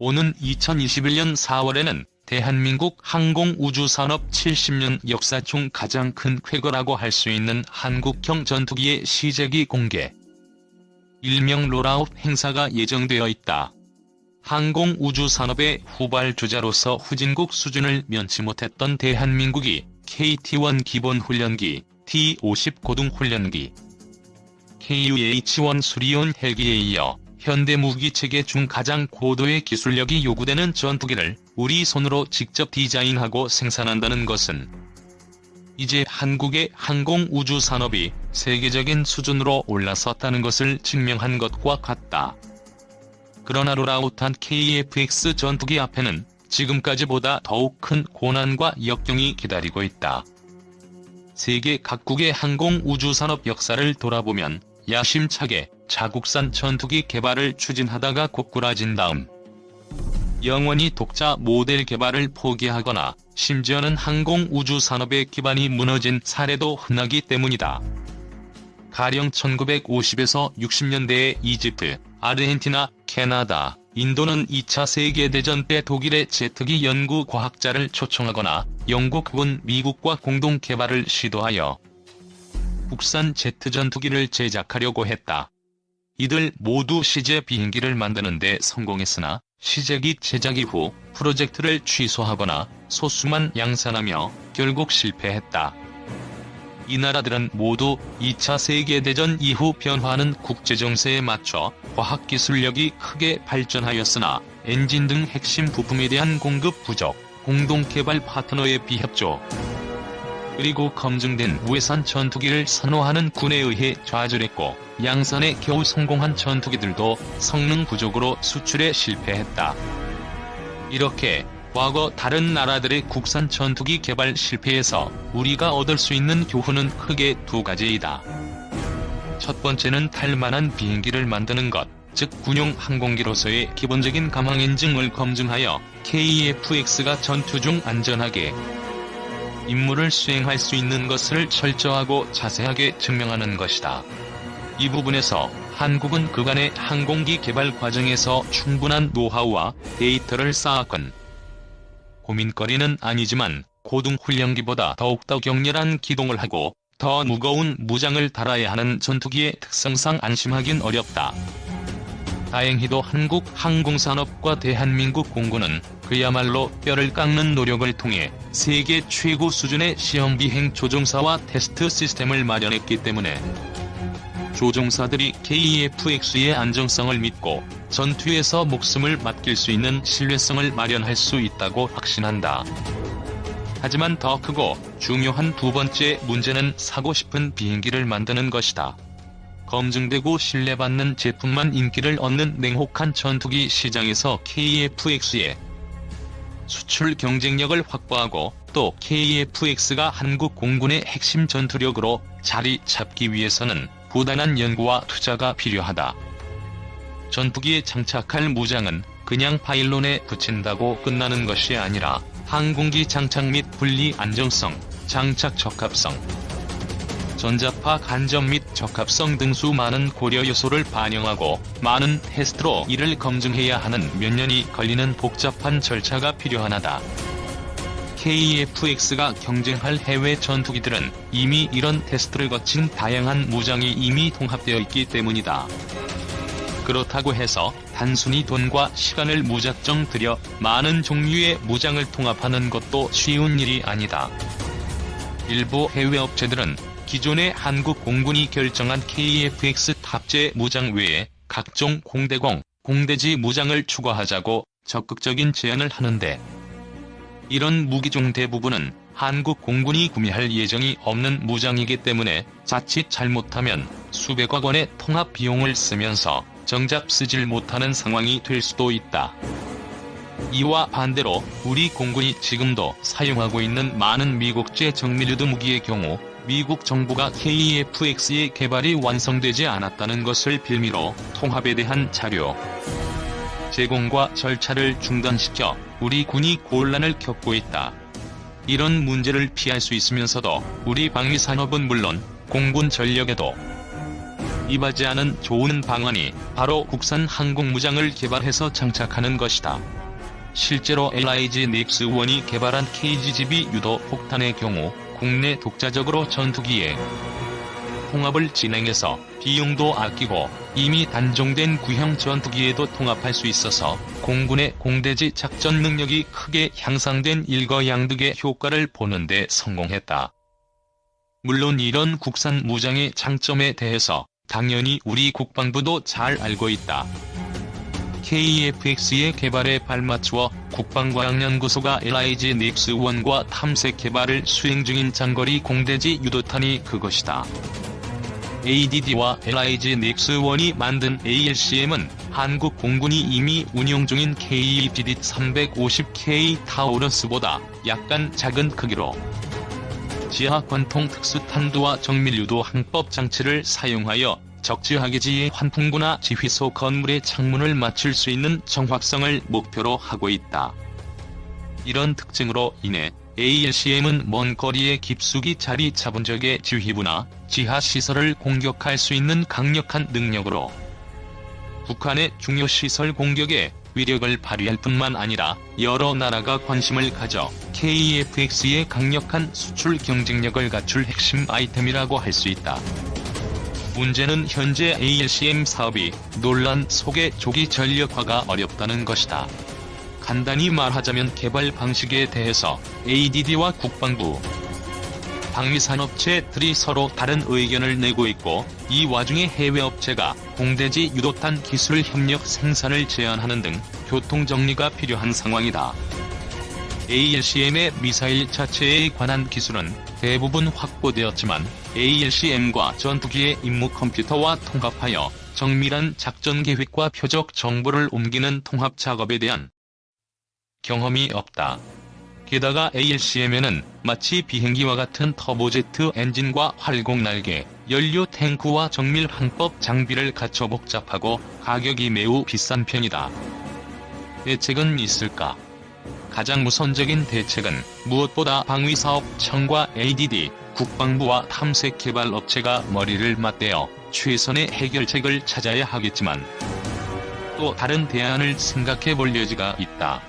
오는 2021년 4월에는 대한민국 항공우주산업 70년 역사 중 가장 큰 쾌거라고 할 수 있는 한국형 전투기의 시제기 공개, 일명 롤아웃 행사가 예정되어 있다. 항공우주산업의 후발주자로서 후진국 수준을 면치 못했던 대한민국이 KT-1 기본훈련기, T-50 고등훈련기, KUH-1 수리온 헬기에 이어 현대무기체계 중 가장 고도의 기술력이 요구되는 전투기를 우리 손으로 직접 디자인하고 생산한다는 것은 이제 한국의 항공우주산업이 세계적인 수준으로 올라섰다는 것을 증명한 것과 같다. 그러나 롤아웃한 KF-X 전투기 앞에는 지금까지보다 더욱 큰 고난과 역경이 기다리고 있다. 세계 각국의 항공우주산업 역사를 돌아보면 야심차게 자국산 전투기 개발을 추진하다가 고꾸라진 다음 영원히 독자 모델 개발을 포기하거나 심지어는 항공우주산업의 기반이 무너진 사례도 흔하기 때문이다. 가령 1950에서 60년대의 이집트, 아르헨티나, 캐나다, 인도는 2차 세계대전 때 독일의 제트기 연구 과학자를 초청하거나 영국은 미국과 공동 개발을 시도하여 국산 제트 전투기를 제작하려고 했다. 이들 모두 시제 비행기를 만드는 데 성공했으나 시제기 제작 이후 프로젝트를 취소하거나 소수만 양산하며 결국 실패했다. 이 나라들은 모두 2차 세계대전 이후 변화하는 국제정세에 맞춰 과학기술력이 크게 발전하였으나 엔진 등 핵심 부품에 대한 공급 부족, 공동개발 파트너의 비협조, 그리고 검증된 우회산 전투기를 선호하는 군에 의해 좌절했고 양산에 겨우 성공한 전투기들도 성능 부족으로 수출에 실패했다. 이렇게 과거 다른 나라들의 국산 전투기 개발 실패에서 우리가 얻을 수 있는 교훈은 크게 두 가지이다. 첫 번째는 탈만한 비행기를 만드는 것, 즉 군용 항공기로서의 기본적인 감항 인증을 검증하여 KF-X가 전투 중 안전하게 임무를 수행할 수 있는 것을 철저하고 자세하게 증명하는 것이다. 이 부분에서 한국은 그간의 항공기 개발 과정에서 충분한 노하우와 데이터를 쌓았건 고민거리는 아니지만 고등훈련기보다 더욱더 격렬한 기동을 하고 더 무거운 무장을 달아야 하는 전투기의 특성상 안심하긴 어렵다. 다행히도 한국 항공산업과 대한민국 공군은 그야말로 뼈를 깎는 노력을 통해 세계 최고 수준의 시험비행 조종사와 테스트 시스템을 마련했기 때문에 조종사들이 KF-X의 안정성을 믿고 전투에서 목숨을 맡길 수 있는 신뢰성을 마련할 수 있다고 확신한다. 하지만 더 크고 중요한 두 번째 문제는 사고 싶은 비행기를 만드는 것이다. 검증되고 신뢰받는 제품만 인기를 얻는 냉혹한 전투기 시장에서 KF-X의 수출 경쟁력을 확보하고 또 KF-X가 한국 공군의 핵심 전투력으로 자리 잡기 위해서는 부단한 연구와 투자가 필요하다. 전투기에 장착할 무장은 그냥 파일론에 붙인다고 끝나는 것이 아니라 항공기 장착 및 분리 안정성, 장착 적합성, 전자파 간접 및 적합성 등 수많은 고려 요소를 반영하고 많은 테스트로 이를 검증해야 하는 몇 년이 걸리는 복잡한 절차가 필요하다. KF-X가 경쟁할 해외 전투기들은 이미 이런 테스트를 거친 다양한 무장이 이미 통합되어 있기 때문이다. 그렇다고 해서 단순히 돈과 시간을 무작정 들여 많은 종류의 무장을 통합하는 것도 쉬운 일이 아니다. 일부 해외 업체들은 기존의 한국 공군이 결정한 KF-X 탑재 무장 외에 각종 공대공, 공대지 무장을 추가하자고 적극적인 제안을 하는데 이런 무기종 대부분은 한국 공군이 구매할 예정이 없는 무장이기 때문에 자칫 잘못하면 수백억 원의 통합 비용을 쓰면서 정작 쓰질 못하는 상황이 될 수도 있다. 이와 반대로 우리 공군이 지금도 사용하고 있는 많은 미국제 정밀유도 무기의 경우 미국 정부가 KF-X의 개발이 완성되지 않았다는 것을 빌미로 통합에 대한 자료 제공과 절차를 중단시켜 우리 군이 곤란을 겪고 있다. 이런 문제를 피할 수 있으면서도 우리 방위산업은 물론 공군 전력에도 이바지 않은 좋은 방안이 바로 국산 항공무장을 개발해서 장착하는 것이다. 실제로 LIG-X1이 개발한 KGB 유도 폭탄의 경우 국내 독자적으로 전투기에 통합을 진행해서 비용도 아끼고 이미 단종된 구형 전투기에도 통합할 수 있어서 공군의 공대지 작전 능력이 크게 향상된 일거양득의 효과를 보는 데 성공했다. 물론 이런 국산 무장의 장점에 대해서 당연히 우리 국방부도 잘 알고 있다. KEFX의 개발에 발맞추어 국방과학연구소가 LIG-X1과 탐색 개발을 수행 중인 장거리 공대지 유도탄이 그것이다. ADD와 LIG-X1이 만든 ALCM은 한국 공군이 이미 운용 중인 KEPD-350K 타우러스보다 약간 작은 크기로 지하관통 특수탄두와 정밀유도 항법 장치를 사용하여 적지하게지의 환풍구나 지휘소 건물의 창문을 맞출 수 있는 정확성을 목표로 하고 있다. 이런 특징으로 인해 ALCM은 먼 거리의 깊숙이 자리 잡은 적의 지휘부나 지하시설을 공격할 수 있는 강력한 능력으로 북한의 중요 시설 공격에 위력을 발휘할 뿐만 아니라 여러 나라가 관심을 가져 KEFX의 강력한 수출 경쟁력을 갖출 핵심 아이템이라고 할 수 있다. 문제는 현재 ALCM 사업이 논란 속에 조기 전력화가 어렵다는 것이다. 간단히 말하자면 개발 방식에 대해서 ADD와 국방부, 방위산업체들이 서로 다른 의견을 내고 있고 이 와중에 해외 업체가 공대지 유도탄 기술 협력 생산을 제한하는 등 교통정리가 필요한 상황이다. ALCM의 미사일 자체에 관한 기술은 대부분 확보되었지만 ALCM과 전투기의 임무 컴퓨터와 통합하여 정밀한 작전 계획과 표적 정보를 옮기는 통합 작업에 대한 경험이 없다. 게다가 ALCM에는 마치 비행기와 같은 터보제트 엔진과 활공 날개, 연료 탱크와 정밀 항법 장비를 갖춰 복잡하고 가격이 매우 비싼 편이다. 대책은 있을까? 가장 우선적인 대책은 무엇보다 방위사업청과 ADD, 국방부와 탐색개발업체가 머리를 맞대어 최선의 해결책을 찾아야 하겠지만 또 다른 대안을 생각해 볼 여지가 있다.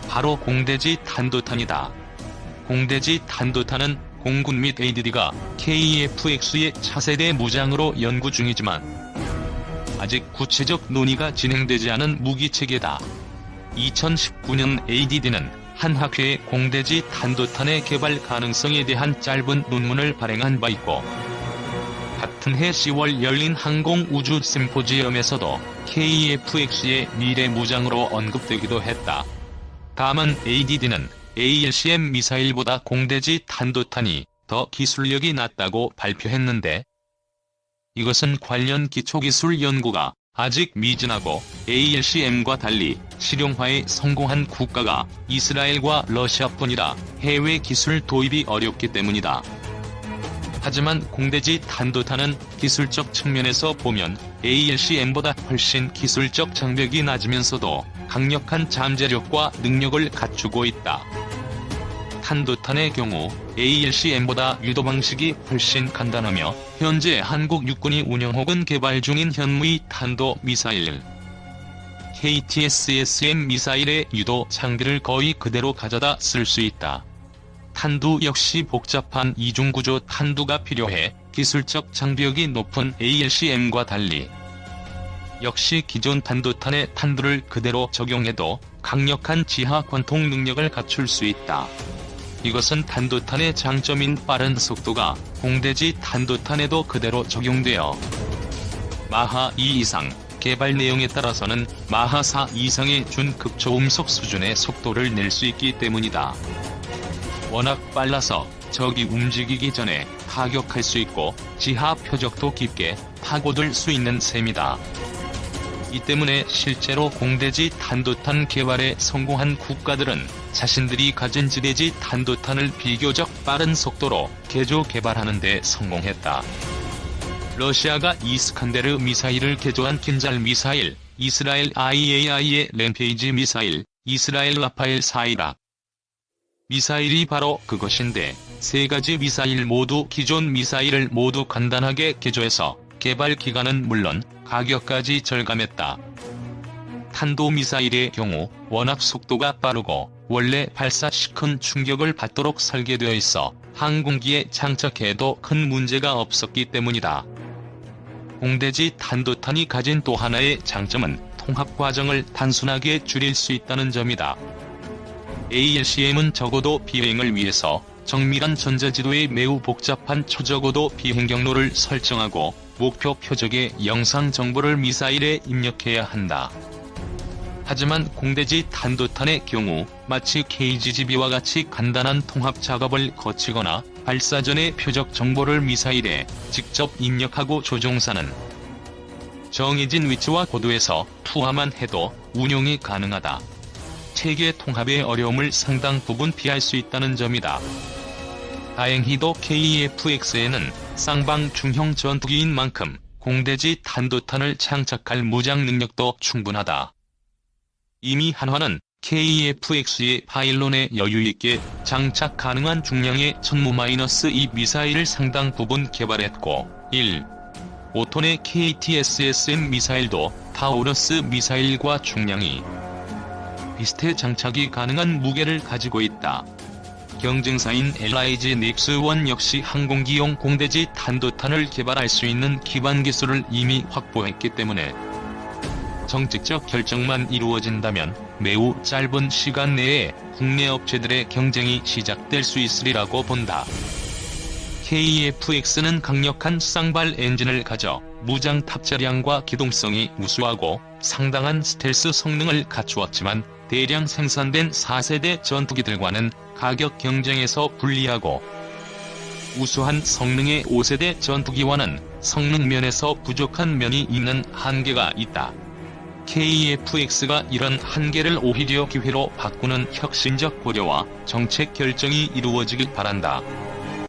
바로 공대지 탄도탄이다. 공대지 탄도탄은 공군 및 ADD가 KEFX의 차세대 무장으로 연구 중이지만 아직 구체적 논의가 진행되지 않은 무기체계다. 2019년 ADD는 한 학회에 공대지 탄도탄의 개발 가능성에 대한 짧은 논문을 발행한 바 있고 같은 해 10월 열린 항공우주 심포지엄에서도 KEFX의 미래 무장으로 언급되기도 했다. 다만 ADD는 ALCM 미사일보다 공대지 탄도탄이 더 기술력이 낮다고 발표했는데 이것은 관련 기초기술 연구가 아직 미진하고 ALCM과 달리 실용화에 성공한 국가가 이스라엘과 러시아뿐이라 해외 기술 도입이 어렵기 때문이다. 하지만 공대지 탄도탄은 기술적 측면에서 보면 ALCM보다 훨씬 기술적 장벽이 낮으면서도 강력한 잠재력과 능력을 갖추고 있다. 탄도탄의 경우 ALCM보다 유도 방식이 훨씬 간단하며 현재 한국 육군이 운영 혹은 개발 중인 현무이 탄도 미사일 KTSSM 미사일의 유도 장비를 거의 그대로 가져다 쓸 수 있다. 탄두 역시 복잡한 이중구조 탄두가 필요해 기술적 장벽이 높은 ALCM과 달리 역시 기존 탄도탄의 탄두를 그대로 적용해도 강력한 지하 관통 능력을 갖출 수 있다. 이것은 탄도탄의 장점인 빠른 속도가 공대지 탄도탄에도 그대로 적용되어 마하 2 이상, 개발 내용에 따라서는 마하 4 이상의 준극초음속 수준의 속도를 낼 수 있기 때문이다. 워낙 빨라서 적이 움직이기 전에 타격할 수 있고 지하 표적도 깊게 파고들 수 있는 셈이다. 이 때문에 실제로 공대지 탄도탄 개발에 성공한 국가들은 자신들이 가진 지대지 탄도탄을 비교적 빠른 속도로 개조 개발하는 데 성공했다. 러시아가 이스칸데르 미사일을 개조한 킨잘 미사일, 이스라엘 IAI의 램페이지 미사일, 이스라엘 라파엘 사이락 미사일이 바로 그것인데 세 가지 미사일 모두 기존 미사일을 모두 간단하게 개조해서 개발 기간은 물론 가격까지 절감했다. 탄도미사일의 경우 워낙 속도가 빠르고 원래 발사 시 큰 충격을 받도록 설계되어 있어 항공기에 장착해도 큰 문제가 없었기 때문이다. 공대지 탄도탄이 가진 또 하나의 장점은 통합 과정을 단순하게 줄일 수 있다는 점이다. ALCM은 적어도 비행을 위해서 정밀한 전자지도에 매우 복잡한 초저고도 비행 경로를 설정하고 목표 표적의 영상 정보를 미사일에 입력해야 한다. 하지만 공대지 탄도탄의 경우 마치 KGGB와 같이 간단한 통합 작업을 거치거나 발사 전에 표적 정보를 미사일에 직접 입력하고 조종사는 정해진 위치와 고도에서 투하만 해도 운용이 가능하다. 체계 통합의 어려움을 상당 부분 피할 수 있다는 점이다. 다행히도 KF-X에는 쌍방 중형 전투기인 만큼 공대지 탄도탄을 장착할 무장 능력도 충분하다. 이미 한화는 KF-X의 파일론에 여유있게 장착 가능한 중량의 1000무-2 미사일을 상당 부분 개발했고 5톤의 KTSSM 미사일도 타우러스 미사일과 중량이 비슷해 장착이 가능한 무게를 가지고 있다. 경쟁사인 LIG 닉스-1 역시 항공기용 공대지 탄도탄을 개발할 수 있는 기반 기술을 이미 확보했기 때문에 정책적 결정만 이루어진다면 매우 짧은 시간 내에 국내 업체들의 경쟁이 시작될 수 있으리라고 본다. KF-X는 강력한 쌍발 엔진을 가져 무장 탑재량과 기동성이 우수하고 상당한 스텔스 성능을 갖추었지만 대량 생산된 4세대 전투기들과는 가격 경쟁에서 불리하고 우수한 성능의 5세대 전투기와는 성능 면에서 부족한 면이 있는 한계가 있다. KF-X가 이런 한계를 오히려 기회로 바꾸는 혁신적 고려와 정책 결정이 이루어지길 바란다.